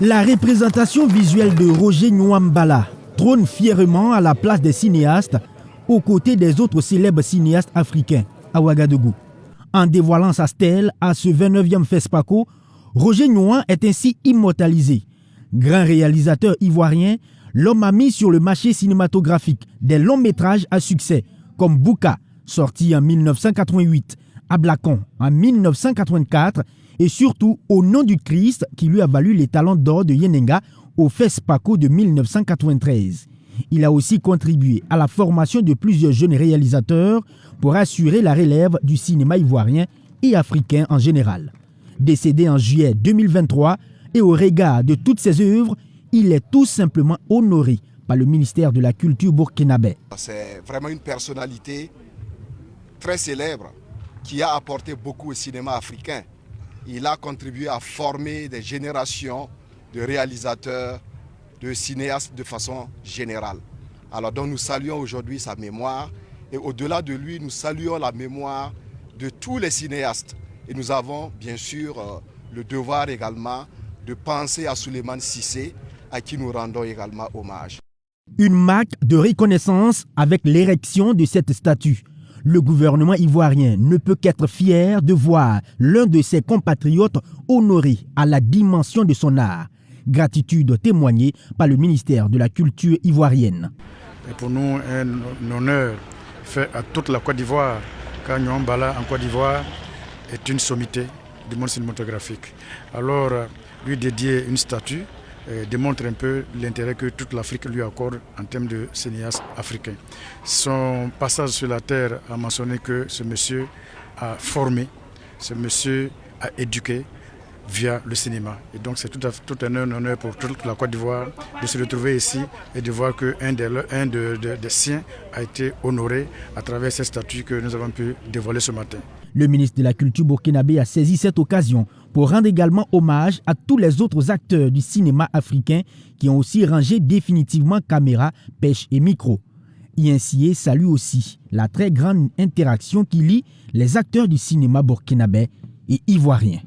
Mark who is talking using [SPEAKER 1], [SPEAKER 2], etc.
[SPEAKER 1] La représentation visuelle de Roger Nwambala trône fièrement à la place des cinéastes aux côtés des autres célèbres cinéastes africains à Ouagadougou. En dévoilant sa stèle à ce 29e FESPACO, Roger Nwambala est ainsi immortalisé. Grand réalisateur ivoirien, l'homme a mis sur le marché cinématographique des longs métrages à succès comme Bouka, sorti en 1988, Ablakon en 1984 et surtout Au nom du Christ qui lui a valu les talons d'or de Yenenga au FESPACO de 1993. Il a aussi contribué à la formation de plusieurs jeunes réalisateurs pour assurer la relève du cinéma ivoirien et africain en général. Décédé en juillet 2023 et au regard de toutes ses œuvres, il est tout simplement honoré par le ministère de la Culture burkinabé.
[SPEAKER 2] C'est vraiment une personnalité très célèbre qui a apporté beaucoup au cinéma africain. Il a contribué à former des générations de réalisateurs, de cinéastes de façon générale. Alors donc nous saluons aujourd'hui sa mémoire et au-delà de lui, nous saluons la mémoire de tous les cinéastes. Et nous avons bien sûr le devoir également de penser à Souleymane Cissé, à qui nous rendons également hommage.
[SPEAKER 1] Une marque de reconnaissance avec l'érection de cette statue. Le gouvernement ivoirien ne peut qu'être fier de voir l'un de ses compatriotes honoré à la dimension de son art. Gratitude témoignée par le ministère de la Culture ivoirienne.
[SPEAKER 3] Et pour nous, un honneur fait à toute la Côte d'Ivoire, car Nwambala en Côte d'Ivoire est une sommité du monde cinématographique. Alors, lui dédier une statue démontre un peu l'intérêt que toute l'Afrique lui accorde en termes de cinéaste africain. Son passage sur la terre a mentionné que ce monsieur a formé, ce monsieur a éduqué via le cinéma. Et donc c'est tout un honneur pour toute la Côte d'Ivoire de se retrouver ici et de voir qu'un des siens a été honoré à travers cette statue que nous avons pu dévoiler ce matin.
[SPEAKER 1] Le ministre de la Culture burkinabé a saisi cette occasion pour rendre également hommage à tous les autres acteurs du cinéma africain qui ont aussi rangé définitivement caméra, pêche et micro. INCIE salue aussi la très grande interaction qui lie les acteurs du cinéma burkinabé et ivoirien.